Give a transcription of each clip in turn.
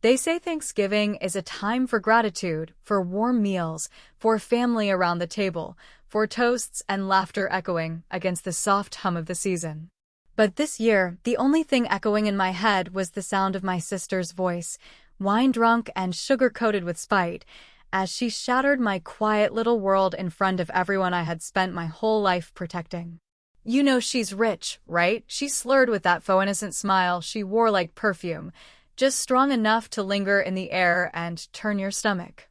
They say Thanksgiving is a time for gratitude, for warm meals, for family around the table, for toasts and laughter echoing against the soft hum of the season. But this year, the only thing echoing in my head was the sound of my sister's voice, wine-drunk and sugar-coated with spite, as she shattered my quiet little world in front of everyone I had spent my whole life protecting. "You know she's rich, right?" She slurred with that faux innocent smile she wore like perfume, just strong enough to linger in the air and turn your stomach.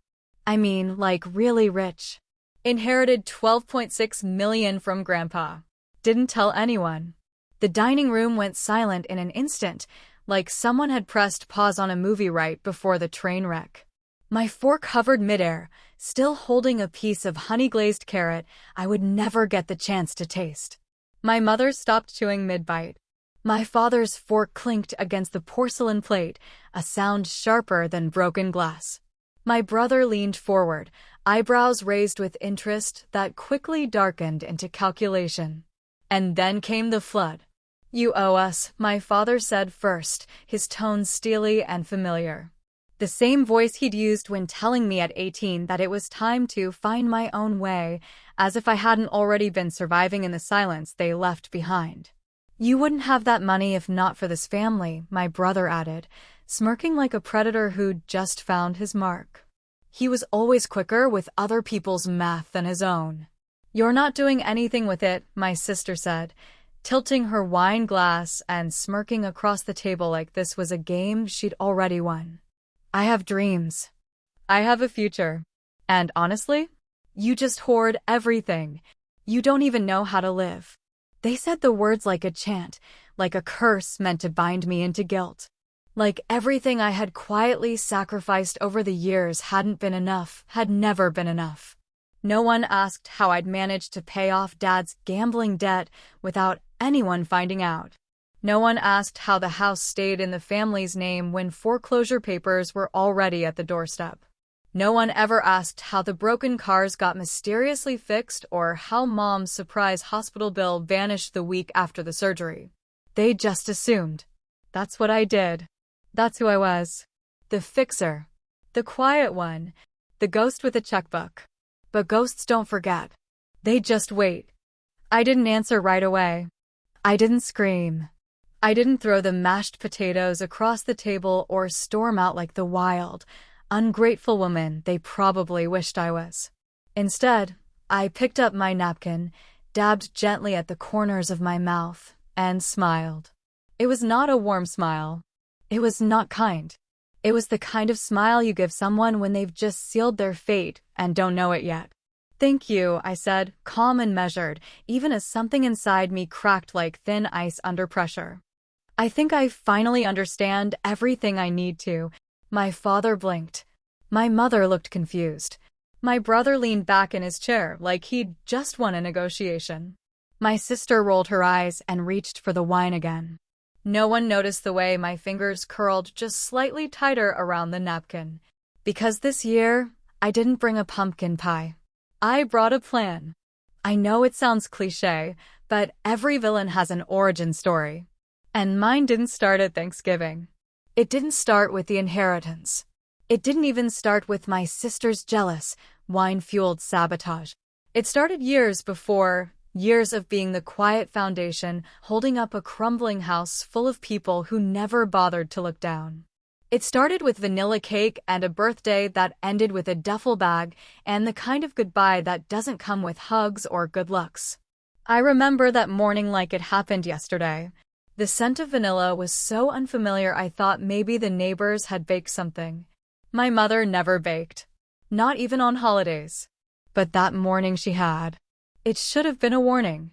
I mean, like really rich. Inherited 12.6 million from Grandpa. Didn't tell anyone. The dining room went silent in an instant, like someone had pressed pause on a movie right before the train wreck. My fork hovered midair, still holding a piece of honey-glazed carrot I would never get the chance to taste. My mother stopped chewing mid-bite. My father's fork clinked against the porcelain plate, a sound sharper than broken glass. My brother leaned forward, eyebrows raised with interest that quickly darkened into calculation. And then came the flood. "You owe us," my father said first, his tone steely and familiar. The same voice he'd used when telling me at 18 that it was time to find my own way, as if I hadn't already been surviving in the silence they left behind. "You wouldn't have that money if not for this family," my brother added, smirking like a predator who'd just found his mark. He was always quicker with other people's math than his own. "You're not doing anything with it," my sister said, tilting her wine glass and smirking across the table like this was a game she'd already won. "I have dreams. I have a future. And honestly, you just hoard everything. You don't even know how to live." They said the words like a chant, like a curse meant to bind me into guilt. Like everything I had quietly sacrificed over the years hadn't been enough, had never been enough. No one asked how I'd managed to pay off Dad's gambling debt without anyone finding out. No one asked how the house stayed in the family's name when foreclosure papers were already at the doorstep. No one ever asked how the broken cars got mysteriously fixed or how Mom's surprise hospital bill vanished the week after the surgery. They just assumed. That's what I did. That's who I was. The fixer. The quiet one. The ghost with a checkbook. But ghosts don't forget. They just wait. I didn't answer right away. I didn't scream. I didn't throw the mashed potatoes across the table or storm out like the wild, ungrateful woman they probably wished I was. Instead, I picked up my napkin, dabbed gently at the corners of my mouth, and smiled. It was not a warm smile. It was not kind. It was the kind of smile you give someone when they've just sealed their fate and don't know it yet. "Thank you," I said, calm and measured, even as something inside me cracked like thin ice under pressure. "I think I finally understand everything I need to." My father blinked. My mother looked confused. My brother leaned back in his chair like he'd just won a negotiation. My sister rolled her eyes and reached for the wine again. No one noticed the way my fingers curled just slightly tighter around the napkin. Because this year, I didn't bring a pumpkin pie. I brought a plan. I know it sounds cliché, but every villain has an origin story. And mine didn't start at Thanksgiving. It didn't start with the inheritance. It didn't even start with my sister's jealous, wine-fueled sabotage. It started years before, years of being the quiet foundation holding up a crumbling house full of people who never bothered to look down. It started with vanilla cake and a birthday that ended with a duffel bag and the kind of goodbye that doesn't come with hugs or good looks. I remember that morning like it happened yesterday. The scent of vanilla was so unfamiliar I thought maybe the neighbors had baked something. My mother never baked. Not even on holidays. But that morning she had. It should have been a warning.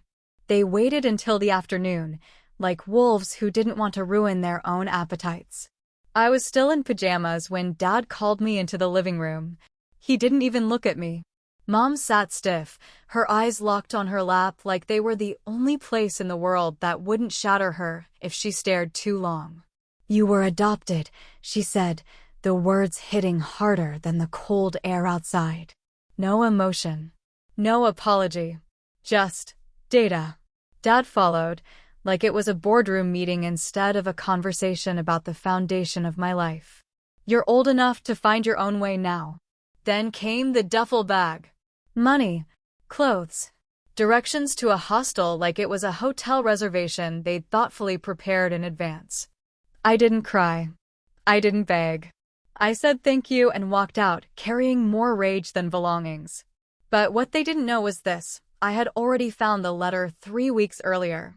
They waited until the afternoon, like wolves who didn't want to ruin their own appetites. I was still in pajamas when Dad called me into the living room. He didn't even look at me. Mom sat stiff, her eyes locked on her lap like they were the only place in the world that wouldn't shatter her if she stared too long. "You were adopted," she said, the words hitting harder than the cold air outside. No emotion. No apology. Just data. Dad followed, like it was a boardroom meeting instead of a conversation about the foundation of my life. You're old enough to find your own way now. Then came the duffel bag. Money, clothes, directions to a hostel like it was a hotel reservation they'd thoughtfully prepared in advance. I didn't cry. I didn't beg. I said thank you and walked out, carrying more rage than belongings. But what they didn't know was this. I had already found the letter 3 weeks earlier.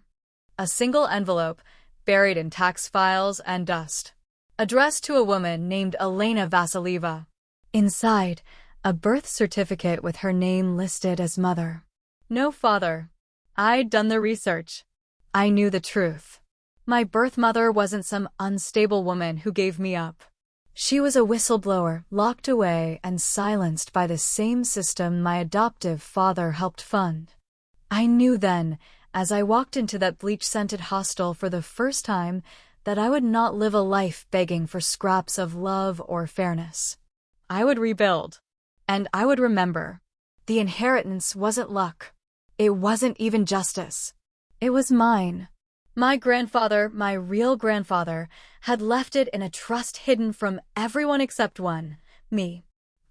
A single envelope, buried in tax files and dust. Addressed to a woman named Elena Vasilieva. Inside, a birth certificate with her name listed as mother. No father. I'd done the research. I knew the truth. My birth mother wasn't some unstable woman who gave me up. She was a whistleblower, locked away and silenced by the same system my adoptive father helped fund. I knew then, as I walked into that bleach-scented hostel for the first time, that I would not live a life begging for scraps of love or fairness. I would rebuild. And I would remember. The inheritance wasn't luck. It wasn't even justice. It was mine. My grandfather, my real grandfather, had left it in a trust hidden from everyone except one, me.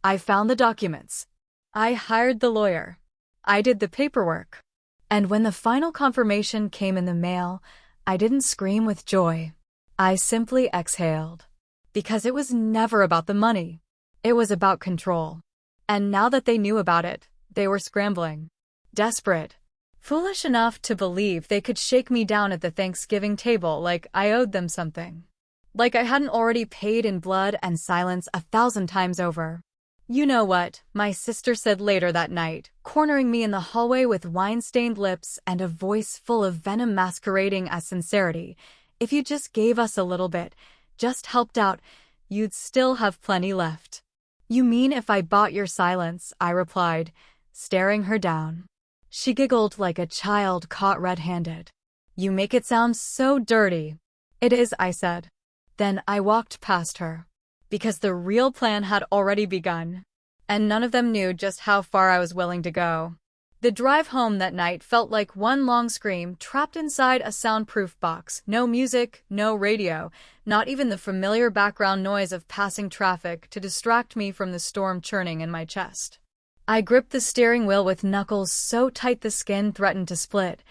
I found the documents. I hired the lawyer. I did the paperwork. And when the final confirmation came in the mail, I didn't scream with joy. I simply exhaled. Because it was never about the money. It was about control. And now that they knew about it, they were scrambling. Desperate. Foolish enough to believe they could shake me down at the Thanksgiving table like I owed them something. Like I hadn't already paid in blood and silence 1,000 times over. You know what, my sister said later that night, cornering me in the hallway with wine-stained lips and a voice full of venom masquerading as sincerity. If you just gave us a little bit, just helped out, you'd still have plenty left. You mean if I bought your silence? I replied, staring her down. She giggled like a child caught red-handed. You make it sound so dirty. It is, I said. Then I walked past her. Because the real plan had already begun. And none of them knew just how far I was willing to go. The drive home that night felt like one long scream trapped inside a soundproof box. No music, no radio, not even the familiar background noise of passing traffic to distract me from the storm churning in my chest. I gripped the steering wheel with knuckles so tight the skin threatened to split,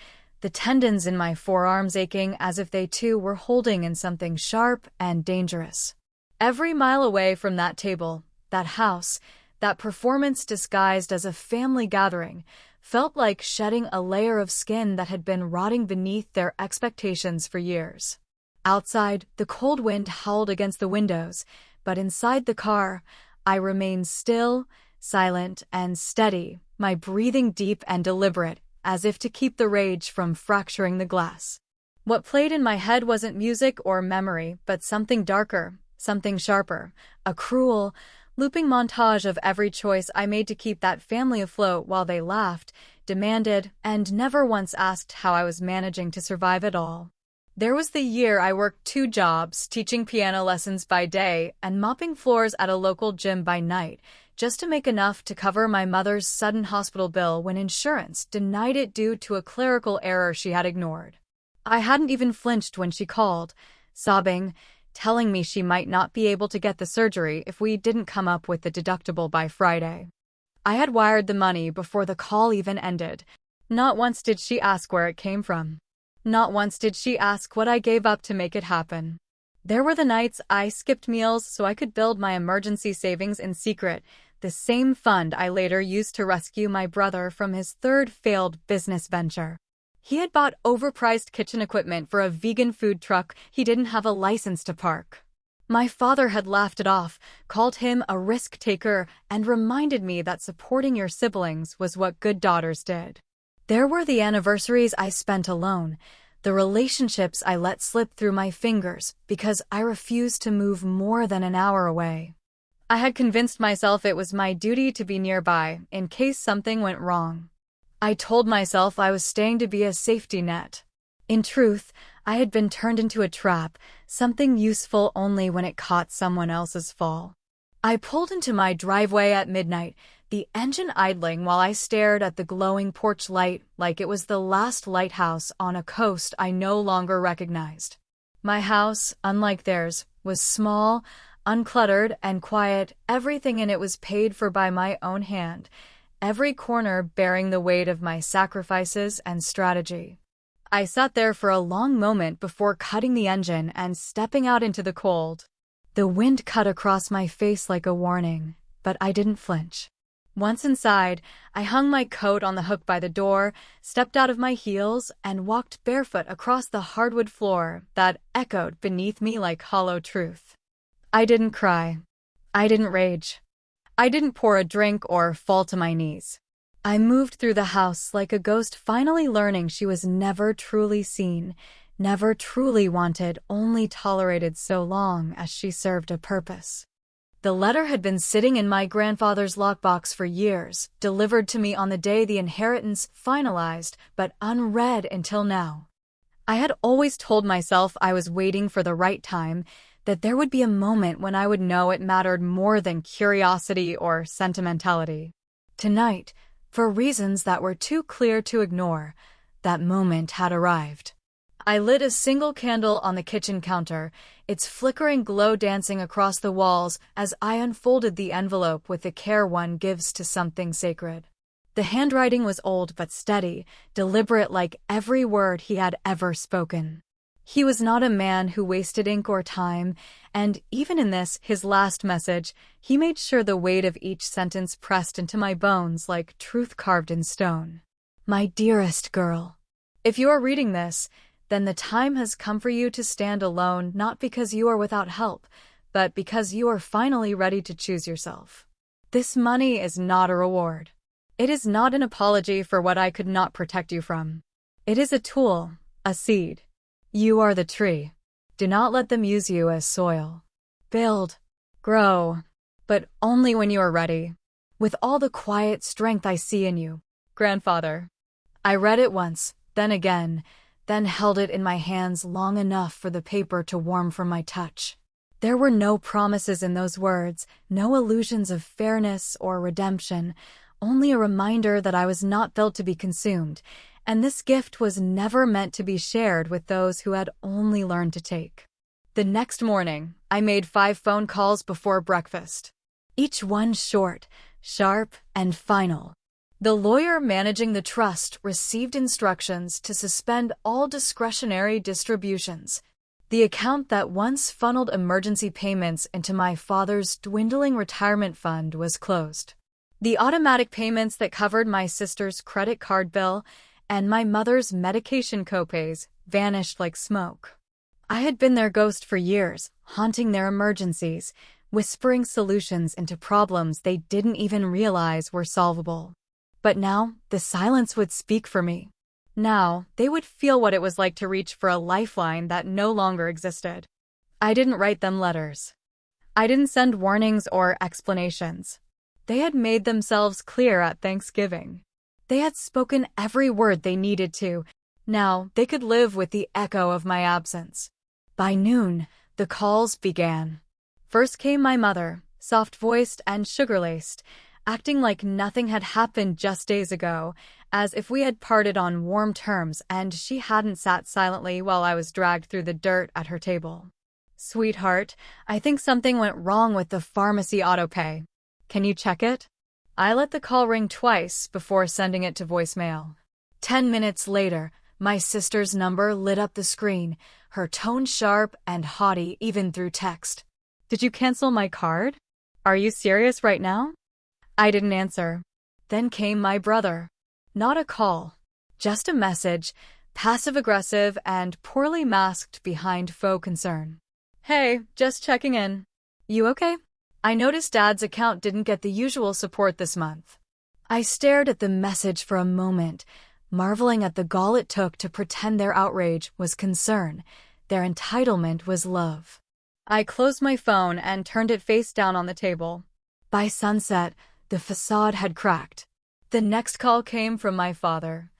the tendons in my forearms aching as if they too were holding in something sharp and dangerous. Every mile away from that table, that house, that performance disguised as a family gathering, felt like shedding a layer of skin that had been rotting beneath their expectations for years. Outside, the cold wind howled against the windows, but inside the car, I remained still, silent and steady, my breathing deep and deliberate, as if to keep the rage from fracturing the glass. What played in my head wasn't music or memory, but something darker, something sharper, a cruel, looping montage of every choice I made to keep that family afloat while they laughed, demanded, and never once asked how I was managing to survive it all. There was the year I worked 2 jobs, teaching piano lessons by day and mopping floors at a local gym by night, just to make enough to cover my mother's sudden hospital bill when insurance denied it due to a clerical error she had ignored. I hadn't even flinched when she called, sobbing, telling me she might not be able to get the surgery if we didn't come up with the deductible by Friday. I had wired the money before the call even ended. Not once did she ask where it came from. Not once did she ask what I gave up to make it happen. There were the nights I skipped meals so I could build my emergency savings in secret, the same fund I later used to rescue my brother from his 3rd failed business venture. He had bought overpriced kitchen equipment for a vegan food truck he didn't have a license to park. My father had laughed it off, called him a risk-taker, and reminded me that supporting your siblings was what good daughters did. There were the anniversaries I spent alone, the relationships I let slip through my fingers because I refused to move more than an hour away. I had convinced myself it was my duty to be nearby in case something went wrong. I told myself I was staying to be a safety net. In truth, I had been turned into a trap, something useful only when it caught someone else's fall. I pulled into my driveway at midnight, the engine idling while I stared at the glowing porch light like it was the last lighthouse on a coast I no longer recognized. My house, unlike theirs, was small, uncluttered and quiet, everything in it was paid for by my own hand, every corner bearing the weight of my sacrifices and strategy. I sat there for a long moment before cutting the engine and stepping out into the cold. The wind cut across my face like a warning, but I didn't flinch. Once inside, I hung my coat on the hook by the door, stepped out of my heels, and walked barefoot across the hardwood floor that echoed beneath me like hollow truth. I didn't cry. I didn't rage. I didn't pour a drink or fall to my knees. I moved through the house like a ghost finally learning she was never truly seen, never truly wanted, only tolerated so long as she served a purpose. The letter had been sitting in my grandfather's lockbox for years, delivered to me on the day the inheritance finalized, but unread until now. I had always told myself I was waiting for the right time, that there would be a moment when I would know it mattered more than curiosity or sentimentality. Tonight, for reasons that were too clear to ignore, that moment had arrived. I lit a single candle on the kitchen counter, its flickering glow dancing across the walls as I unfolded the envelope with the care one gives to something sacred. The handwriting was old but steady, deliberate like every word he had ever spoken. He was not a man who wasted ink or time, and even in this, his last message, he made sure the weight of each sentence pressed into my bones like truth carved in stone. My dearest girl, if you are reading this, then the time has come for you to stand alone, not because you are without help, but because you are finally ready to choose yourself. This money is not a reward. It is not an apology for what I could not protect you from. It is a tool, a seed. You are the tree. Do not let them use you as soil. Build, grow, but only when you are ready, with all the quiet strength I see in you. Grandfather. I read it once, then again, then held it in my hands long enough for the paper to warm from my touch. There were no promises in those words, no illusions of fairness or redemption, only a reminder that I was not built to be consumed, and this gift was never meant to be shared with those who had only learned to take. The next morning, I made 5 phone calls before breakfast. Each one short, sharp, and final. The lawyer managing the trust received instructions to suspend all discretionary distributions. The account that once funneled emergency payments into my father's dwindling retirement fund was closed. The automatic payments that covered my sister's credit card bill and my mother's medication copays vanished like smoke. I had been their ghost for years, haunting their emergencies, whispering solutions into problems they didn't even realize were solvable. But now, the silence would speak for me. Now, they would feel what it was like to reach for a lifeline that no longer existed. I didn't write them letters. I didn't send warnings or explanations. They had made themselves clear at Thanksgiving. They had spoken every word they needed to. Now, they could live with the echo of my absence. By noon, the calls began. First came my mother, soft-voiced and sugar-laced, acting like nothing had happened just days ago, as if we had parted on warm terms and she hadn't sat silently while I was dragged through the dirt at her table. Sweetheart, I think something went wrong with the pharmacy autopay. Can you check it? I let the call ring twice before sending it to voicemail. 10 minutes later, my sister's number lit up the screen, her tone sharp and haughty even through text. Did you cancel my card? Are you serious right now? I didn't answer. Then came my brother. Not a call, just a message, passive-aggressive and poorly masked behind faux concern. Hey, just checking in. You okay? I noticed Dad's account didn't get the usual support this month. I stared at the message for a moment, marveling at the gall it took to pretend their outrage was concern, their entitlement was love. I closed my phone and turned it face down on the table. By sunset, the facade had cracked. The next call came from my father.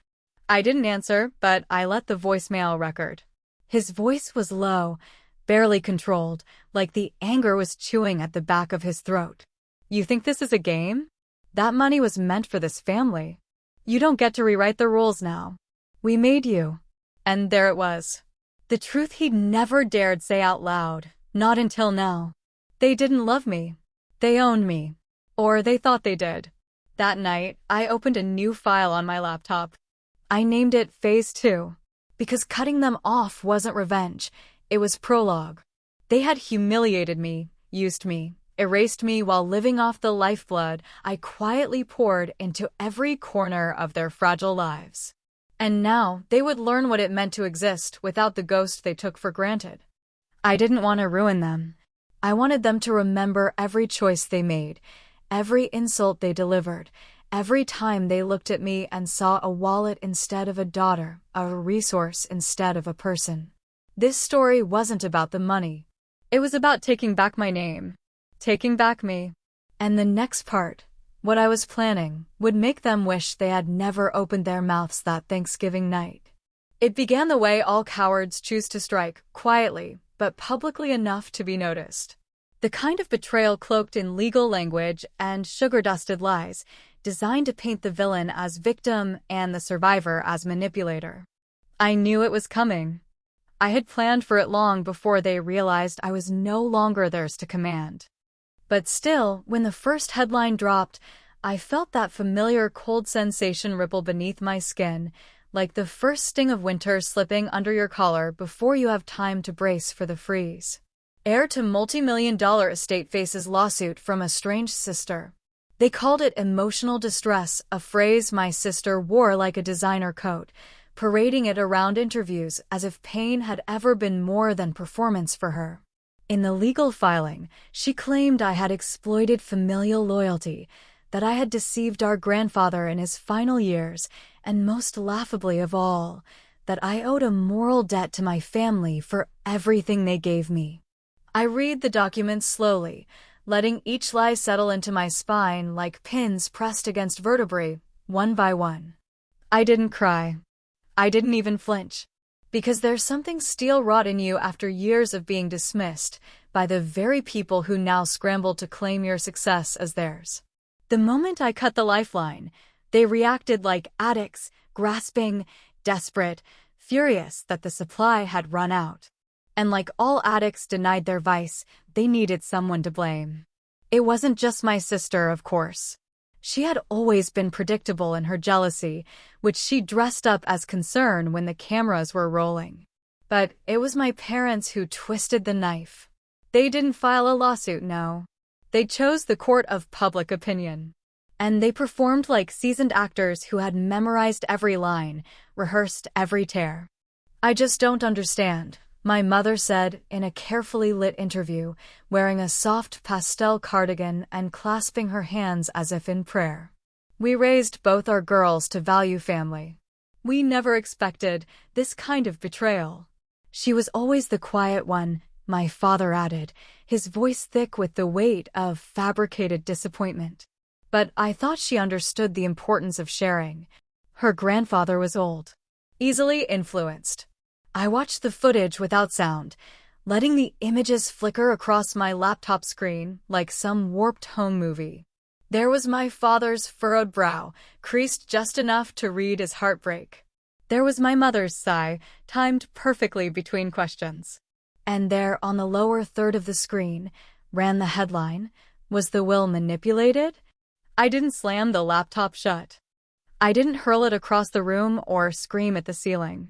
I didn't answer, but I let the voicemail record. His voice was low, barely controlled, like the anger was chewing at the back of his throat. You think this is a game? That money was meant for this family. You don't get to rewrite the rules now. We made you. And there it was. The truth he'd never dared say out loud, not until now. They didn't love me. They owned me. Or they thought they did. That night, I opened a new file on my laptop. I named it Phase 2. Because cutting them off wasn't revenge. It was prologue. They had humiliated me, used me, erased me while living off the lifeblood I quietly poured into every corner of their fragile lives. And now, they would learn what it meant to exist without the ghost they took for granted. I didn't want to ruin them. I wanted them to remember every choice they made, every insult they delivered, every time they looked at me and saw a wallet instead of a daughter, a resource instead of a person. This story wasn't about the money. It was about taking back my name, taking back me. And the next part, what I was planning, would make them wish they had never opened their mouths that Thanksgiving night. It began the way all cowards choose to strike, quietly, but publicly enough to be noticed. The kind of betrayal cloaked in legal language and sugar-dusted lies, designed to paint the villain as victim and the survivor as manipulator. I knew it was coming. I had planned for it long before they realized I was no longer theirs to command. But still, when the first headline dropped, I felt that familiar cold sensation ripple beneath my skin, like the first sting of winter slipping under your collar before you have time to brace for the freeze. Heir to multi-million-dollar estate faces lawsuit from estranged sister. They called it emotional distress, a phrase my sister wore like a designer coat, parading it around interviews as if pain had ever been more than performance for her. In the legal filing, she claimed I had exploited familial loyalty, that I had deceived our grandfather in his final years, and most laughably of all, that I owed a moral debt to my family for everything they gave me. I read the documents slowly, letting each lie settle into my spine like pins pressed against vertebrae, one by one. I didn't cry. I didn't even flinch. Because there's something steel-wrought in you after years of being dismissed by the very people who now scramble to claim your success as theirs. The moment I cut the lifeline, they reacted like addicts, grasping, desperate, furious that the supply had run out. And like all addicts denied their vice, they needed someone to blame. It wasn't just my sister, of course. She had always been predictable in her jealousy, which she dressed up as concern when the cameras were rolling. But it was my parents who twisted the knife. They didn't file a lawsuit, no. They chose the court of public opinion. And they performed like seasoned actors who had memorized every line, rehearsed every tear. I just don't understand, my mother said in a carefully lit interview, wearing a soft pastel cardigan and clasping her hands as if in prayer. We raised both our girls to value family. We never expected this kind of betrayal. She was always the quiet one, my father added, his voice thick with the weight of fabricated disappointment. But I thought she understood the importance of sharing. Her grandfather was old, easily influenced. I watched the footage without sound, letting the images flicker across my laptop screen like some warped home movie. There was my father's furrowed brow, creased just enough to read his heartbreak. There was my mother's sigh, timed perfectly between questions. And there, on the lower third of the screen, ran the headline, "Was the will manipulated?" I didn't slam the laptop shut. I didn't hurl it across the room or scream at the ceiling.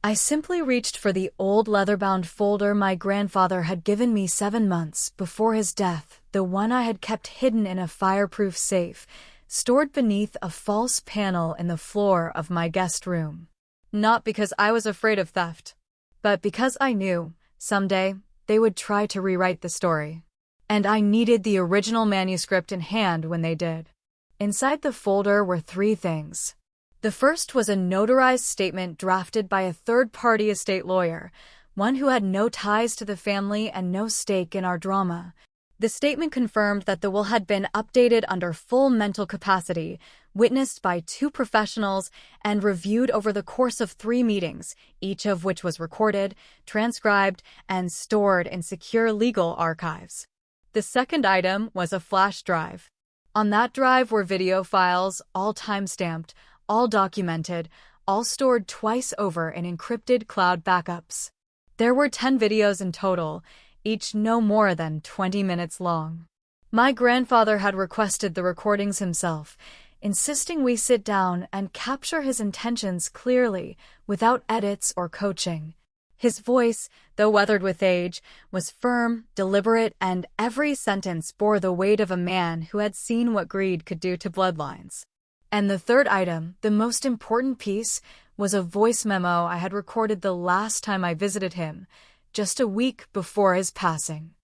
I simply reached for the old leather-bound folder my grandfather had given me 7 months before his death, the one I had kept hidden in a fireproof safe, stored beneath a false panel in the floor of my guest room. Not because I was afraid of theft, but because I knew, someday, they would try to rewrite the story. And I needed the original manuscript in hand when they did. Inside the folder were 3 things. The first was a notarized statement drafted by a third-party estate lawyer, one who had no ties to the family and no stake in our drama. The statement confirmed that the will had been updated under full mental capacity, witnessed by 2 professionals, and reviewed over the course of 3 meetings, each of which was recorded, transcribed, and stored in secure legal archives. The second item was a flash drive. On that drive were video files, all time-stamped, all documented, all stored twice over in encrypted cloud backups. There were 10 videos in total, each no more than 20 minutes long. My grandfather had requested the recordings himself, insisting we sit down and capture his intentions clearly, without edits or coaching. His voice, though weathered with age, was firm, deliberate, and every sentence bore the weight of a man who had seen what greed could do to bloodlines. And the third item, the most important piece, was a voice memo I had recorded the last time I visited him, just a week before his passing.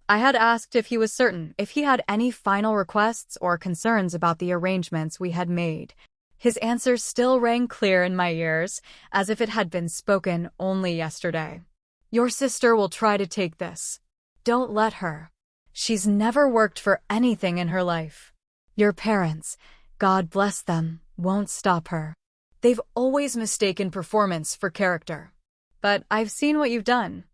I had asked if he was certain if he had any final requests or concerns about the arrangements we had made. His answer still rang clear in my ears, as if it had been spoken only yesterday. "Your sister will try to take this. Don't let her. She's never worked for anything in her life. Your parents, God bless them, won't stop her. They've always mistaken performance for character. But I've seen what you've done.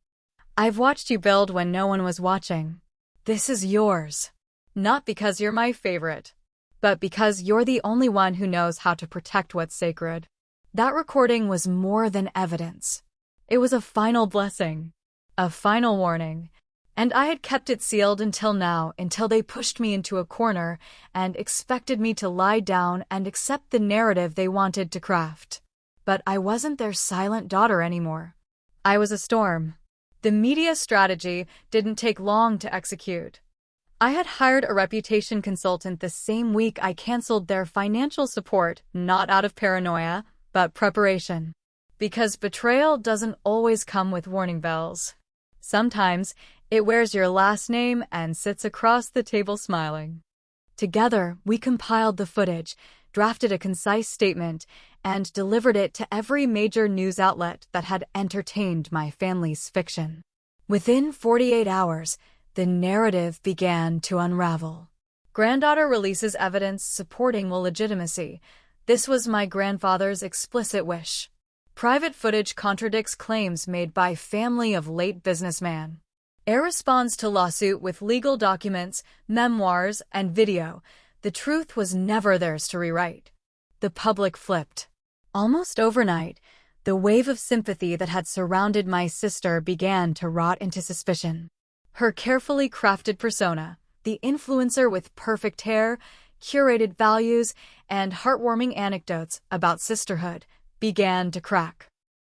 I've watched you build when no one was watching. This is yours. Not because you're my favorite, but because you're the only one who knows how to protect what's sacred." That recording was more than evidence. It was a final blessing, a final warning, and I had kept it sealed until now, until they pushed me into a corner and expected me to lie down and accept the narrative they wanted to craft. But I wasn't their silent daughter anymore. I was a storm. The media strategy didn't take long to execute. I had hired a reputation consultant the same week I canceled their financial support, not out of paranoia, but preparation. Because betrayal doesn't always come with warning bells. Sometimes it wears your last name and sits across the table smiling. Together, we compiled the footage, drafted a concise statement, and delivered it to every major news outlet that had entertained my family's fiction. Within 48 hours, the narrative began to unravel. Granddaughter releases evidence supporting legitimacy. This was my grandfather's explicit wish. Private footage contradicts claims made by family of late businessman. Heir responds to lawsuit with legal documents, memoirs, and video. The truth was never theirs to rewrite. The public flipped. Almost overnight, the wave of sympathy that had surrounded my sister began to rot into suspicion. Her carefully crafted persona, the influencer with perfect hair, curated values, and heartwarming anecdotes about sisterhood, began to crack.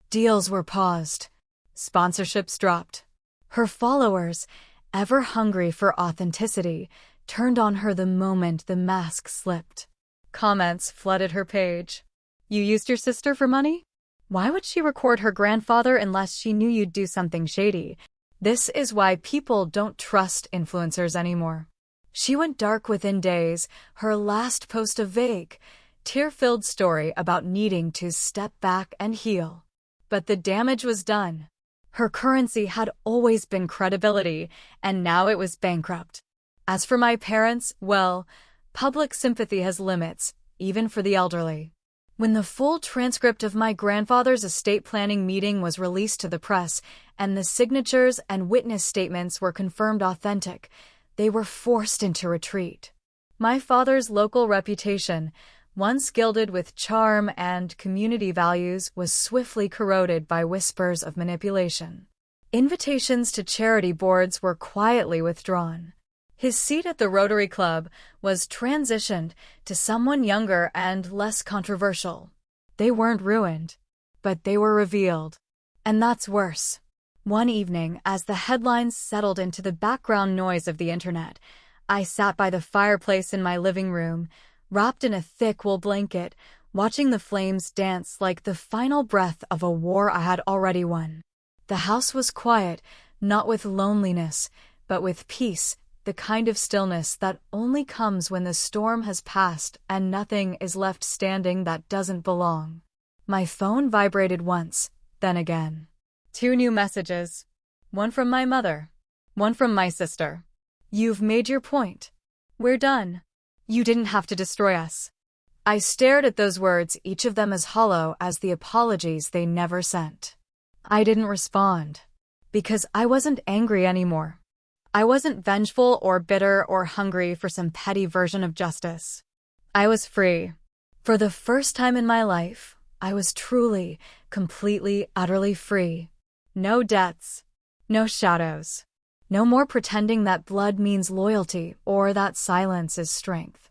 Deals were paused. Sponsorships dropped. Her followers, ever hungry for authenticity, turned on her the moment the mask slipped. Comments flooded her page. "You used your sister for money? Why would she record her grandfather unless she knew you'd do something shady? This is why people don't trust influencers anymore." She went dark within days, her last post a vague, tear-filled story about needing to step back and heal. But the damage was done. Her currency had always been credibility, and now it was bankrupt. As for my parents, well, public sympathy has limits, even for the elderly. When the full transcript of my grandfather's estate planning meeting was released to the press, and the signatures and witness statements were confirmed authentic, they were forced into retreat. My father's local reputation, once gilded with charm and community values, was swiftly corroded by whispers of manipulation. Invitations to charity boards were quietly withdrawn. His seat at the Rotary Club was transitioned to someone younger and less controversial. They weren't ruined, but they were revealed. And that's worse. One evening, as the headlines settled into the background noise of the internet, I sat by the fireplace in my living room, wrapped in a thick wool blanket, watching the flames dance like the final breath of a war I had already won. The house was quiet, not with loneliness, but with peace, the kind of stillness that only comes when the storm has passed and nothing is left standing that doesn't belong. My phone vibrated once, then again. 2 new messages. One from my mother. One from my sister. "You've made your point. We're done. You didn't have to destroy us." I stared at those words, each of them as hollow as the apologies they never sent. I didn't respond. Because I wasn't angry anymore. I wasn't vengeful or bitter or hungry for some petty version of justice. I was free. For the first time in my life, I was truly, completely, utterly free. No debts. No shadows. No more pretending that blood means loyalty or that silence is strength.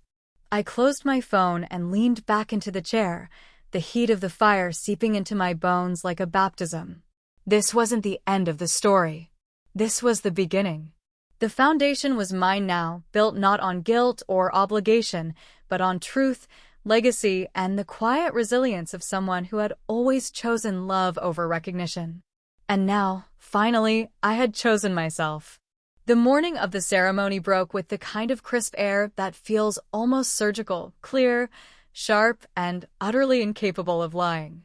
I closed my phone and leaned back into the chair, the heat of the fire seeping into my bones like a baptism. This wasn't the end of the story. This was the beginning. The foundation was mine now, built not on guilt or obligation, but on truth, legacy, and the quiet resilience of someone who had always chosen love over recognition. And now, finally, I had chosen myself. The morning of the ceremony broke with the kind of crisp air that feels almost surgical, clear, sharp, and utterly incapable of lying.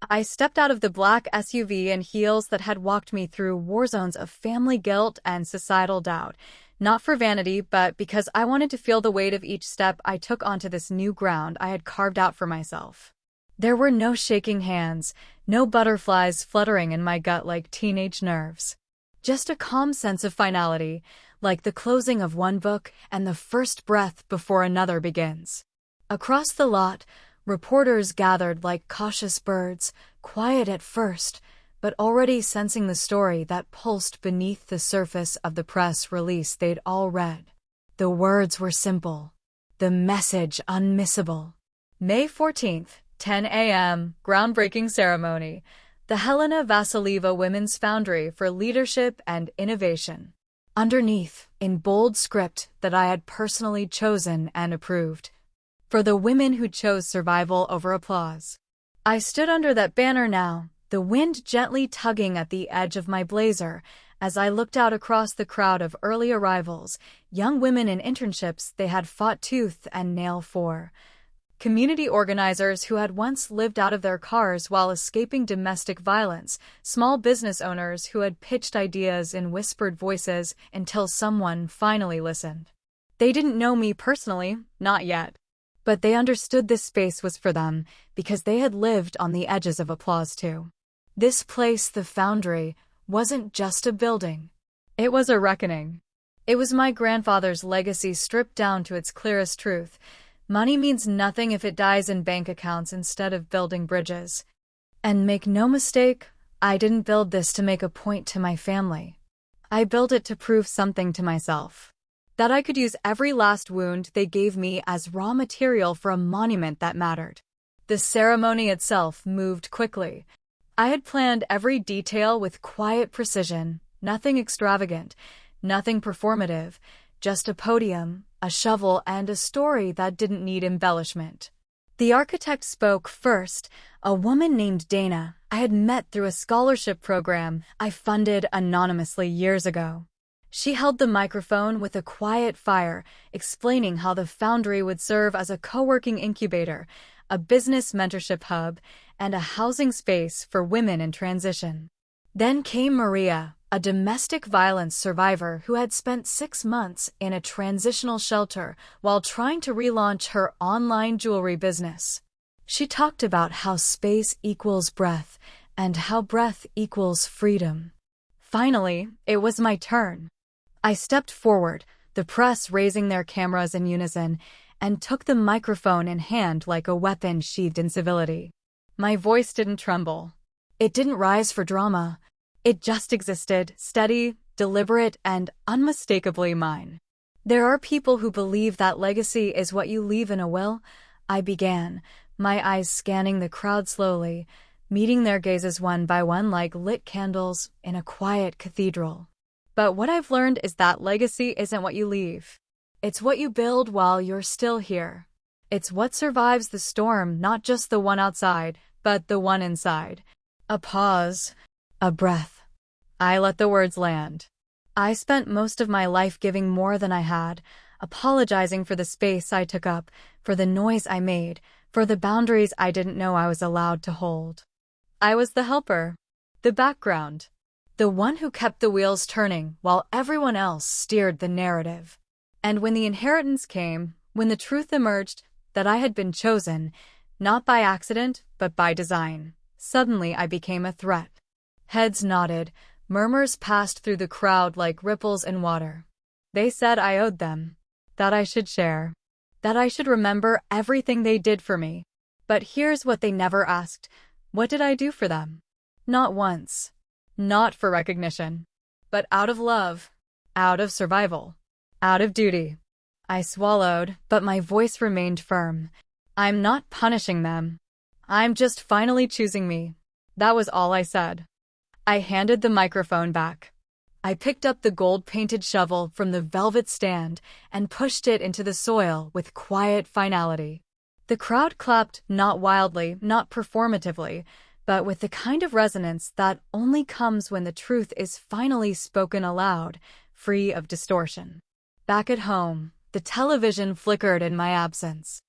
I stepped out of the black SUV in heels that had walked me through war zones of family guilt and societal doubt, not for vanity, but because I wanted to feel the weight of each step I took onto this new ground I had carved out for myself. There were no shaking hands, no butterflies fluttering in my gut like teenage nerves. Just a calm sense of finality, like the closing of one book and the first breath before another begins. Across the lot, reporters gathered like cautious birds, quiet at first, but already sensing the story that pulsed beneath the surface of the press release they'd all read. The words were simple, the message unmissable. May 14th, 10 a.m., groundbreaking ceremony. The Helena Vasilieva Women's Foundry for Leadership and Innovation. Underneath, in bold script that I had personally chosen and approved. For the women who chose survival over applause. I stood under that banner now, the wind gently tugging at the edge of my blazer, as I looked out across the crowd of early arrivals, young women in internships they had fought tooth and nail for. Community organizers who had once lived out of their cars while escaping domestic violence, small business owners who had pitched ideas in whispered voices until someone finally listened. They didn't know me personally, not yet. But they understood this space was for them because they had lived on the edges of applause too. This place, the Foundry, wasn't just a building. It was a reckoning. It was my grandfather's legacy stripped down to its clearest truth. Money means nothing if it dies in bank accounts instead of building bridges. And make no mistake, I didn't build this to make a point to my family. I built it to prove something to myself. That I could use every last wound they gave me as raw material for a monument that mattered. The ceremony itself moved quickly. I had planned every detail with quiet precision, nothing extravagant, nothing performative, just a podium, a shovel, and a story that didn't need embellishment. The architect spoke first, a woman named Dana I had met through a scholarship program I funded anonymously years ago. She held the microphone with a quiet fire, explaining how the Foundry would serve as a co-working incubator, a business mentorship hub, and a housing space for women in transition. Then came Maria, a domestic violence survivor who had spent 6 months in a transitional shelter while trying to relaunch her online jewelry business. She talked about how space equals breath and how breath equals freedom. Finally, it was my turn. I stepped forward, the press raising their cameras in unison, and took the microphone in hand like a weapon sheathed in civility. My voice didn't tremble. It didn't rise for drama. It just existed, steady, deliberate, and unmistakably mine. There are people who believe that legacy is what you leave in a will, I began, my eyes scanning the crowd slowly, meeting their gazes one by one like lit candles in a quiet cathedral. But what I've learned is that legacy isn't what you leave. It's what you build while you're still here. It's what survives the storm, not just the one outside, but the one inside. A pause, a breath. I let the words land. I spent most of my life giving more than I had, apologizing for the space I took up, for the noise I made, for the boundaries I didn't know I was allowed to hold. I was the helper, the background, the one who kept the wheels turning while everyone else steered the narrative. And when the inheritance came, when the truth emerged that I had been chosen, not by accident, but by design, suddenly I became a threat. Heads nodded, murmurs passed through the crowd like ripples in water. They said I owed them, that I should share, that I should remember everything they did for me. But here's what they never asked. What did I do for them? Not once. Not for recognition. But out of love. Out of survival. Out of duty. I swallowed, but my voice remained firm. I'm not punishing them. I'm just finally choosing me. That was all I said. I handed the microphone back. I picked up the gold-painted shovel from the velvet stand and pushed it into the soil with quiet finality. The crowd clapped, not wildly, not performatively, but with the kind of resonance that only comes when the truth is finally spoken aloud, free of distortion. Back at home, the television flickered in my absence.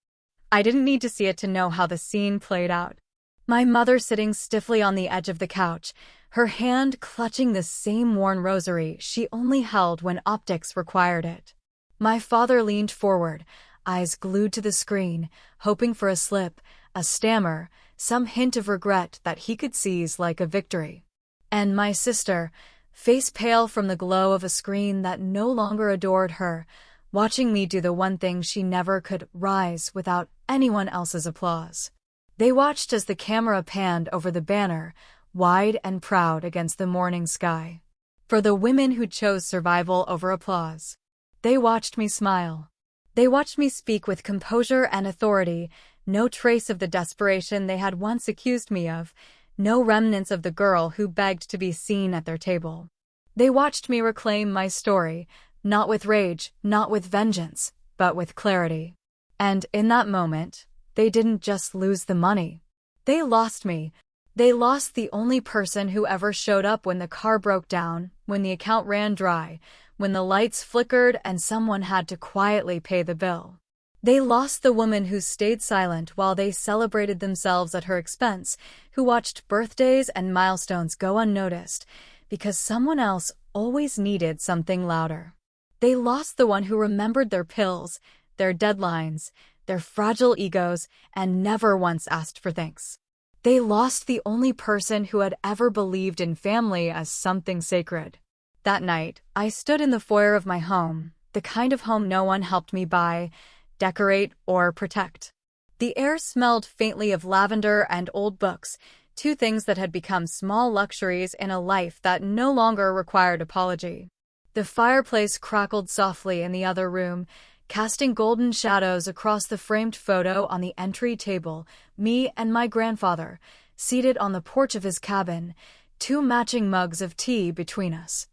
I didn't need to see it to know how the scene played out. My mother sitting stiffly on the edge of the couch, her hand clutching the same worn rosary she only held when optics required it. My father leaned forward, eyes glued to the screen, hoping for a slip, a stammer, some hint of regret that he could seize like a victory. And my sister, face pale from the glow of a screen that no longer adored her, watching me do the one thing she never could, rise without anyone else's applause. They watched as the camera panned over the banner, wide and proud against the morning sky. For the women who chose survival over applause. They watched me smile. They watched me speak with composure and authority, no trace of the desperation they had once accused me of, no remnants of the girl who begged to be seen at their table. They watched me reclaim my story, not with rage, not with vengeance, but with clarity. And in that moment, they didn't just lose the money. They lost me. They lost the only person who ever showed up when the car broke down, when the account ran dry, when the lights flickered and someone had to quietly pay the bill. They lost the woman who stayed silent while they celebrated themselves at her expense, who watched birthdays and milestones go unnoticed, because someone else always needed something louder. They lost the one who remembered their pills, their deadlines, their fragile egos, and never once asked for thanks. They lost the only person who had ever believed in family as something sacred. That night, I stood in the foyer of my home, the kind of home no one helped me buy, decorate, or protect. The air smelled faintly of lavender and old books, two things that had become small luxuries in a life that no longer required apology. The fireplace crackled softly in the other room, casting golden shadows across the framed photo on the entry table, me and my grandfather, seated on the porch of his cabin, two matching mugs of tea between us.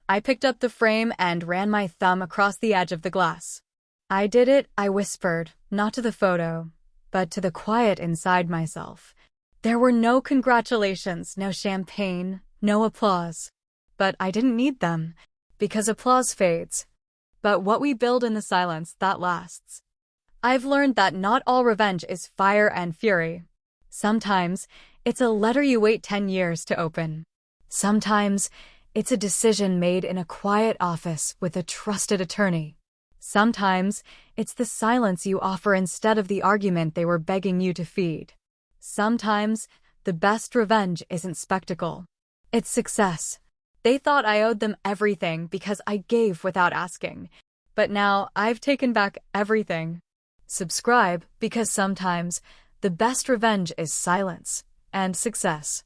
I picked up the frame and ran my thumb across the edge of the glass. I did it, I whispered, not to the photo, but to the quiet inside myself. There were no congratulations, no champagne, no applause. But I didn't need them, because applause fades. But what we build in the silence, that lasts. I've learned that not all revenge is fire and fury. Sometimes, it's a letter you wait 10 years to open. Sometimes, it's a decision made in a quiet office with a trusted attorney. Sometimes, it's the silence you offer instead of the argument they were begging you to feed. Sometimes, the best revenge isn't spectacle. It's success. They thought I owed them everything because I gave without asking. But now, I've taken back everything. Subscribe, because sometimes, the best revenge is silence and success.